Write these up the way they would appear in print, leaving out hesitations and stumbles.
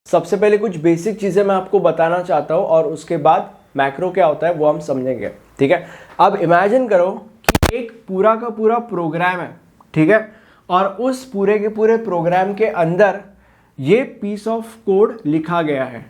सबसे पहले कुछ बेसिक चीज़ें मैं आपको बताना चाहता हूँ और उसके बाद मैक्रो क्या होता है वो हम समझेंगे, ठीक है। अब इमेजिन करो कि एक पूरा का पूरा प्रोग्राम है, ठीक है, और उस पूरे के पूरे प्रोग्राम के अंदर ये पीस ऑफ कोड लिखा गया है।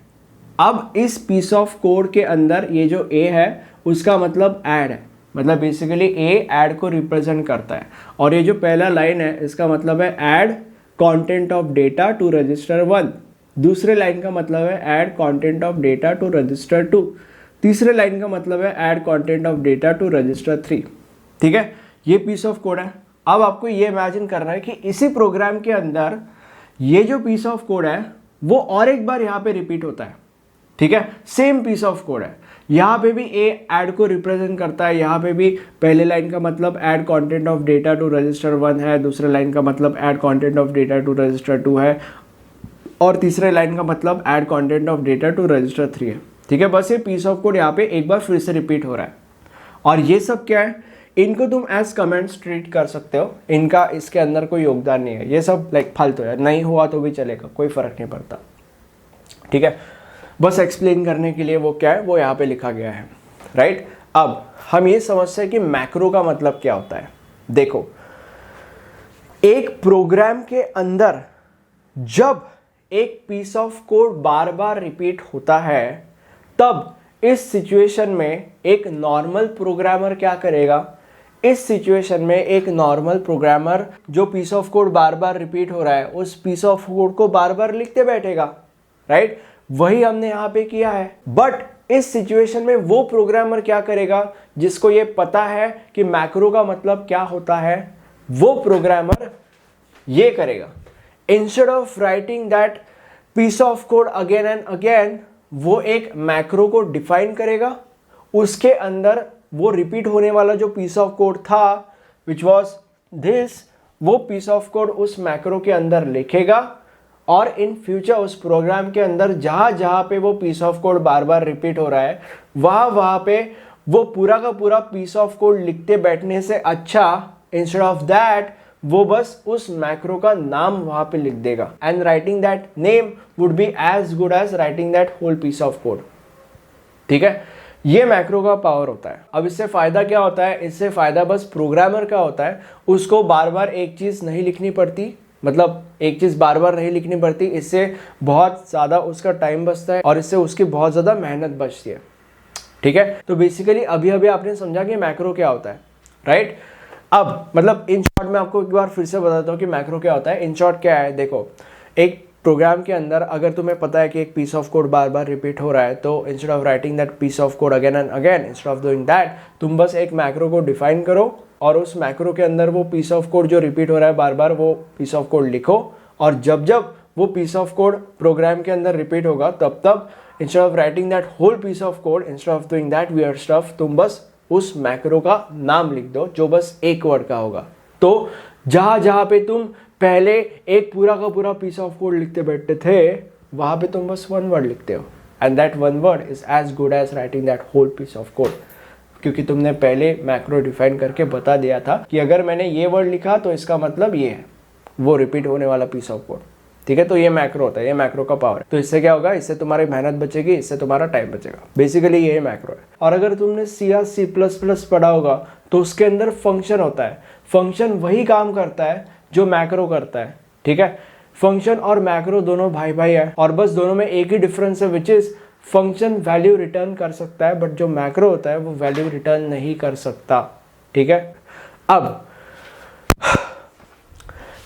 अब इस पीस ऑफ कोड के अंदर ये जो ए है उसका मतलब ऐड है, मतलब बेसिकली ए ऐड को रिप्रेजेंट करता है। और ये जो पहला लाइन है इसका मतलब है add content of data to register 1। दूसरे लाइन का मतलब है add content of data to register 2। तीसरे लाइन का मतलब है add content of data to register 3, ठीक है। ये पीस ऑफ कोड है। अब आपको ये इमेजिन करना है कि इसी प्रोग्राम के अंदर ये जो पीस ऑफ कोड है वो और एक बार यहाँ पे रिपीट होता है, ठीक है। सेम पीस ऑफ कोड है, यहाँ पे भी ए ऐड को रिप्रेजेंट करता है, यहाँ पे भी पहले लाइन का मतलब add content of data to register 1 है, दूसरे लाइन का मतलब add content of data to register 2 है, और तीसरे लाइन का मतलब add content of data to register 3 है, ठीक है। बस ये पीस ऑफ कोड यहाँ पे एक बार फिर से रिपीट हो रहा है। और ये सब क्या है, इनको तुम एज कमेंट्स ट्रीट कर सकते हो, इनका इसके अंदर कोई योगदान नहीं है, ये सब लाइक फालतू है, नहीं हुआ तो भी चलेगा, कोई फर्क नहीं पड़ता, ठीक है। बस एक्सप्लेन करने के लिए वो क्या है वो यहाँ पे लिखा गया है, राइट। अब हम ये समझते हैं कि मैक्रो का मतलब क्या होता है। देखो, एक प्रोग्राम के अंदर जब एक पीस ऑफ कोड बार बार रिपीट होता है तब इस सिचुएशन में एक नॉर्मल प्रोग्रामर क्या करेगा, इस सिचुएशन में एक नॉर्मल प्रोग्रामर जो पीस ऑफ कोड बार बार रिपीट हो रहा है उस पीस ऑफ कोड को बार बार लिखते बैठेगा, राइट। वही हमने यहाँ पे किया है। बट इस सिचुएशन में वो प्रोग्रामर क्या करेगा जिसको ये पता है कि मैक्रो का मतलब क्या होता है, वो प्रोग्रामर ये करेगा, instead of writing that piece of code again and again, वो एक मैक्रो को डिफाइन करेगा, उसके अंदर वो रिपीट होने वाला जो पीस ऑफ कोड था विच वॉज दिस, वो पीस ऑफ कोड उस मैक्रो के अंदर लिखेगा और इन फ्यूचर उस प्रोग्राम के अंदर जहां जहां पे वो पीस ऑफ कोड बार बार रिपीट हो रहा है वहां पे वो पूरा का पूरा पीस ऑफ कोड लिखते बैठने से अच्छा इंस्टेड ऑफ दैट वो बस उस मैक्रो का नाम वहां पे लिख देगा, and writing that name would be as good as writing that whole piece of code, ठीक है। ये मैक्रो का पावर होता है। अब इससे फायदा क्या होता है, इससे फायदा बस प्रोग्रामर का होता है, उसको बार बार एक चीज नहीं लिखनी पड़ती, मतलब एक चीज बार बार नहीं लिखनी पड़ती, इससे बहुत ज्यादा उसका टाइम बचता है और इससे उसकी बहुत ज्यादा मेहनत बचती है, ठीक है। तो बेसिकली अभी अभी आपने समझा कि मैक्रो क्या होता है, राइट। अब मतलब इन शॉर्ट में आपको एक बार फिर से बताता हूँ कि मैक्रो क्या होता है। इन शॉर्ट क्या है, देखो, एक प्रोग्राम के अंदर अगर तुम्हें पता है कि एक पीस ऑफ कोड बार बार रिपीट हो रहा है तो instead of writing that piece of code again and again, instead of doing that, तुम बस एक मैक्रो को डिफाइन करो और उस मैक्रो के अंदर वो पीस ऑफ कोड जो रिपीट हो रहा है बार बार वो पीस ऑफ कोड लिखो, और जब जब वो पीस ऑफ कोड प्रोग्राम के अंदर रिपीट होगा तब तब instead of writing that whole piece of code, instead of doing that weird stuff, तुम बस उस मैक्रो का नाम लिख दो जो बस एक वर्ड का होगा। तो जहां जहां पे तुम पहले एक पूरा का पूरा पीस ऑफ कोड लिखते बैठते थे वहां पे तुम बस वन वर्ड लिखते हो, and that one word is as good as writing that whole piece of code, क्योंकि तुमने पहले मैक्रो डिफाइन करके बता दिया था कि अगर मैंने ये वर्ड लिखा तो इसका मतलब ये है, वो रिपीट होने वाला पीस ऑफ कोड, ठीक है। तो ये मैक्रो होता है, ये मैक्रो का पावर है। तो इससे क्या होगा, इससे तुम्हारी मेहनत बचेगी, इससे तुम्हारा टाइम बचेगा, बेसिकली ये मैक्रो है। और अगर तुमने सी या C++ पढ़ा होगा तो उसके अंदर फंक्शन होता है, फंक्शन वही काम करता है जो मैक्रो करता है, ठीक है। फंक्शन और मैक्रो दोनों भाई भाई है और बस दोनों में एक ही डिफरेंस है, which is function value return कर सकता है बट जो मैक्रो होता है वो वैल्यू रिटर्न नहीं कर सकता, ठीक है। अब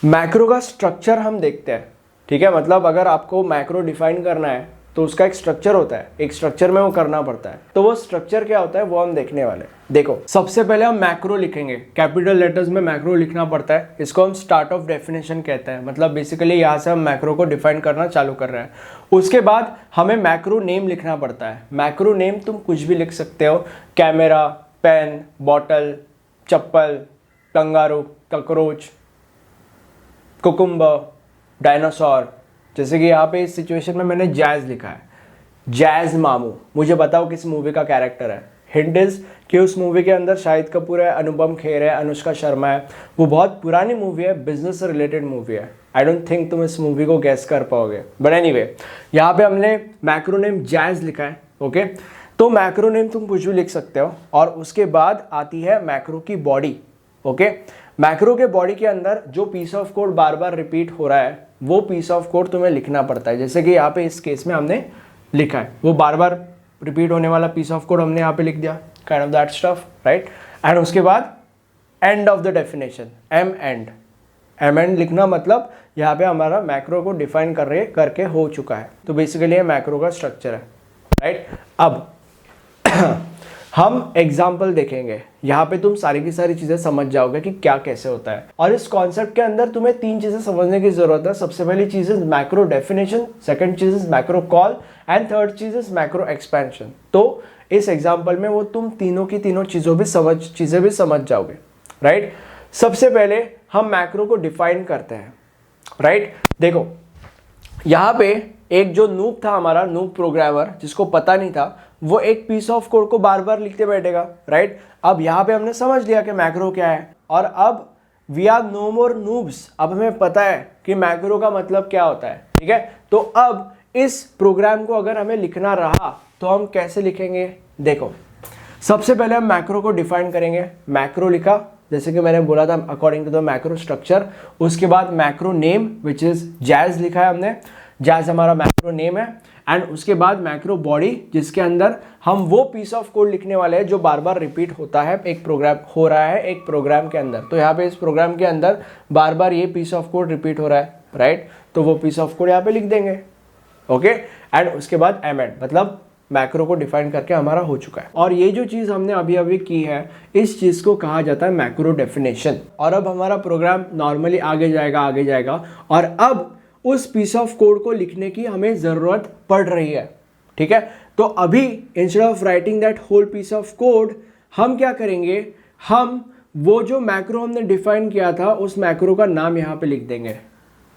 मैक्रो का स्ट्रक्चर हम देखते हैं, ठीक है। मतलब अगर आपको मैक्रो डिफाइन करना है तो उसका एक स्ट्रक्चर होता है, एक स्ट्रक्चर में वो करना पड़ता है। तो वो स्ट्रक्चर क्या होता है वो हम देखने वाले हैं। देखो, सबसे पहले हम मैक्रो लिखेंगे, कैपिटल लेटर्स में मैक्रो लिखना पड़ता है, इसको हम स्टार्ट ऑफ डेफिनेशन कहते हैं। मतलब बेसिकली यहाँ से हम मैक्रो को डिफाइन करना चालू कर रहे हैं। उसके बाद हमें मैक्रो नेम लिखना पड़ता है। मैक्रो नेम तुम कुछ भी लिख सकते हो, कैमरा, पेन, बॉटल, चप्पल, कंगारू, कॉकरोच, कुकुम्बर, डायनासोर। जैसे कि यहाँ पे इस सिचुएशन में मैंने जैज लिखा है, जैज मामू। मुझे बताओ किस मूवी का कैरेक्टर है। हिंट इज कि उस मूवी के अंदर शाहिद कपूर है, अनुपम खेर है, अनुष्का शर्मा है। वो बहुत पुरानी मूवी है, बिजनेस से रिलेटेड मूवी है, आई डोंट थिंक तुम इस मूवी को गैस कर पाओगे, बट एनीवे यहाँ पे हमने मैक्रो नेम जैज लिखा है। ओके, तो मैक्रो नेम तुम कुछ भी लिख सकते हो और उसके बाद आती है मैक्रो की बॉडी। ओके, मैक्रो के बॉडी के अंदर जो पीस ऑफ कोड बार बार रिपीट हो रहा है वो पीस ऑफ कोड तुम्हें लिखना पड़ता है। जैसे कि यहाँ पे इस केस में हमने लिखा है, वो बार बार रिपीट होने वाला पीस ऑफ कोड हमने यहाँ पे लिख दिया, kind of that stuff, right. And उसके बाद end of the definition, M end लिखना, मतलब यहाँ पे हमारा मैक्रो को डिफाइन करके हो चुका है। तो बेसिकली ये मैक्रो का स्ट्रक्चर है, राइट। अब हम एग्जाम्पल देखेंगे, यहाँ पे तुम सारी की सारी चीजें समझ जाओगे कि क्या कैसे होता है। और इस कॉन्सेप्ट के अंदर तुम्हें 3 चीजें समझने की जरूरत है। सबसे पहली चीज इज मैक्रो डेफिनेशन, सेकंड चीज is macro call and third चीज इज मैक्रो एक्सपेंशन। तो इस एग्जाम्पल में वो तुम तीनों की तीनों चीजें भी समझ जाओगे, राइट। सबसे पहले हम मैक्रो को डिफाइन करते हैं, राइट। देखो यहाँ पे एक जो नूब था, हमारा नूब प्रोग्रामर, जिसको पता नहीं था, वो एक पीस ऑफ कोड को बार बार लिखते बैठेगा, राइट। अब यहाँ पे हमने समझ लिया कि मैक्रो क्या है और अब we are no more noobs, अब हमें पता है कि मैक्रो का मतलब क्या होता है, ठीक है। तो अब इस प्रोग्राम को अगर हमें लिखना रहा तो हम कैसे लिखेंगे? देखो, सबसे पहले हम मैक्रो को डिफाइन करेंगे। मैक्रो लिखा, जैसे कि मैंने बोला था, according to the macro structure. उसके बाद macro name which is jazz लिखा है हमने, जैज हमारा मैक्रो नेम है। एंड उसके बाद मैक्रो बॉडी, जिसके अंदर हम वो पीस ऑफ कोड लिखने वाले हैं जो बार बार रिपीट होता है, एक प्रोग्राम हो रहा है एक प्रोग्राम के अंदर। तो यहाँ पे इस प्रोग्राम के अंदर बार बार ये पीस ऑफ कोड रिपीट हो रहा है, राइट। तो वो पीस ऑफ कोड यहाँ पे लिख देंगे, ओके। एंड उसके बाद एमेंड, मतलब मैक्रो को डिफाइन करके हमारा हो चुका है। और ये जो चीज हमने अभी अभी की है, इस चीज को कहा जाता है मैक्रो डेफिनेशन। और अब हमारा प्रोग्राम नॉर्मली आगे जाएगा और अब उस पीस ऑफ कोड को लिखने की हमें जरूरत पड़ रही है, ठीक है। तो अभी instead of writing that whole piece of code, हम क्या करेंगे, हम वो जो मैक्रो हमने डिफाइन किया था उस मैक्रो का नाम यहाँ पे लिख देंगे।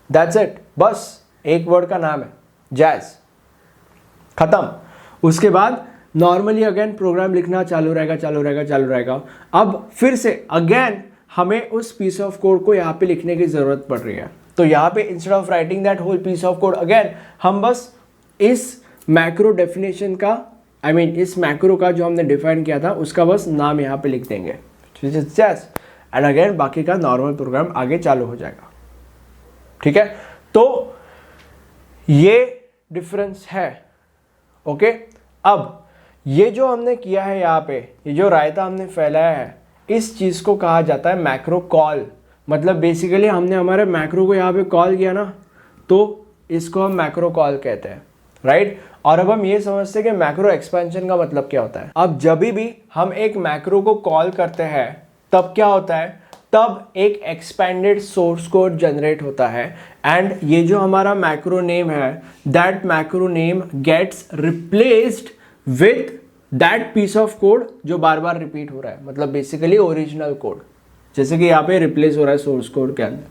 दैट्स इट, बस एक वर्ड का नाम है जैज, खत्म। उसके बाद नॉर्मली अगेन प्रोग्राम लिखना चालू रहेगा। अब फिर से अगेन हमें उस पीस ऑफ कोड को यहाँ पे लिखने की जरूरत पड़ रही है। तो यहाँ पे instead of writing that whole piece of code, again हम बस इस मैक्रो डेफिनेशन का, इस मैक्रो का जो हमने डिफाइन किया था उसका बस नाम यहाँ पे लिख देंगे, एंड अगेन बाकी का नॉर्मल प्रोग्राम आगे चालू हो जाएगा, ठीक है। तो ये डिफरेंस है, ओके। अब ये जो हमने किया है यहाँ पे, ये जो रायता हमने फैलाया है, इस चीज को कहा जाता है मैक्रो कॉल। मतलब बेसिकली हमने हमारे मैक्रो को यहाँ पे कॉल किया ना, तो इसको हम मैक्रो कॉल कहते हैं, राइट। और अब हम ये समझते हैं कि मैक्रो एक्सपेंशन का मतलब क्या होता है। अब जब भी हम एक मैक्रो को कॉल करते हैं तब क्या होता है, तब एक एक्सपेंडेड सोर्स कोड जनरेट होता है। एंड ये जो हमारा मैक्रो नेम है, that macro name gets replaced with that piece of code जो बार बार रिपीट हो रहा है, मतलब बेसिकली ओरिजिनल कोड, जैसे कि यहाँ पे रिप्लेस हो रहा है सोर्स कोड के अंदर,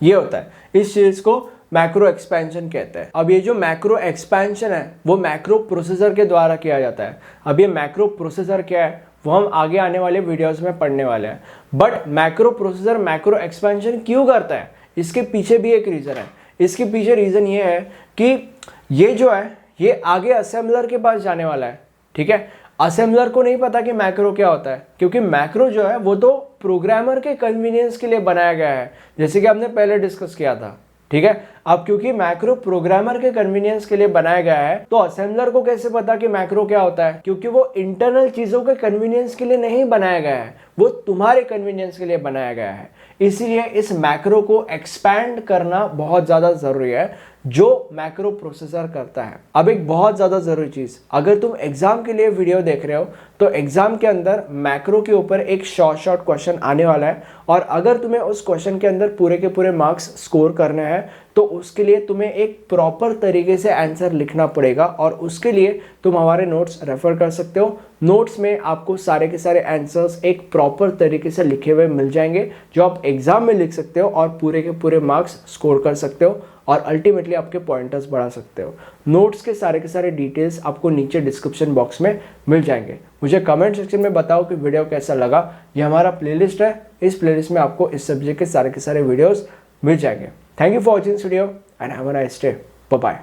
ये होता है। इस चीज को मैक्रो एक्सपेंशन कहते हैं। अब ये जो मैक्रो एक्सपेंशन है वो मैक्रो प्रोसेसर के द्वारा किया जाता है। अब ये मैक्रो प्रोसेसर क्या है वो हम आगे आने वाले वीडियोस में पढ़ने वाले हैं। But macro processor macro expansion क्यों करता है, इसके पीछे भी एक रीजन है। इसके पीछे रीजन ये है कि ये जो है ये आगे असेंबलर के पास जाने वाला है, ठीक है। असेंबलर को नहीं पता कि मैक्रो क्या होता है, क्योंकि मैक्रो जो है वो तो प्रोग्रामर के कन्वीनियंस के लिए बनाया गया है, जैसे कि हमने पहले डिस्कस किया था, ठीक है। अब क्योंकि मैक्रो प्रोग्रामर के कन्वीनियंस के लिए बनाया गया है, तो असेंबलर को कैसे पता कि मैक्रो क्या होता है, क्योंकि वो इंटरनल चीजों के कन्वीनियंस के लिए नहीं बनाया गया है, वो तुम्हारे कन्वीनियंस के लिए बनाया गया है। इसीलिए इस मैक्रो को एक्सपैंड करना बहुत ज्यादा जरूरी है, जो मैक्रो प्रोसेसर करता है। अब एक बहुत ज्यादा जरूरी चीज, अगर तुम एग्जाम के लिए वीडियो देख रहे हो तो एग्जाम के अंदर मैक्रो के ऊपर एक शॉर्ट क्वेश्चन आने वाला है, और अगर तुम्हें उस क्वेश्चन के अंदर पूरे के पूरे मार्क्स स्कोर करने हैं तो उसके लिए तुम्हें एक प्रॉपर तरीके से आंसर लिखना पड़ेगा। और उसके लिए तुम हमारे नोट्स रेफर कर सकते हो। नोट्स में आपको सारे के सारे आंसर्स एक प्रॉपर तरीके से लिखे हुए मिल जाएंगे, जो आप एग्जाम में लिख सकते हो और पूरे के पूरे मार्क्स स्कोर कर सकते हो और अल्टीमेटली आपके पॉइंटर्स बढ़ा सकते हो। नोट्स के सारे डिटेल्स आपको नीचे डिस्क्रिप्शन बॉक्स में मिल जाएंगे। मुझे कमेंट सेक्शन में बताओ कि वीडियो कैसा लगा। ये हमारा प्लेलिस्ट है, इस प्लेलिस्ट में आपको इस सब्जेक्ट के सारे वीडियोस मिल जाएंगे। Thank you for watching this video and have a nice day. Bye bye.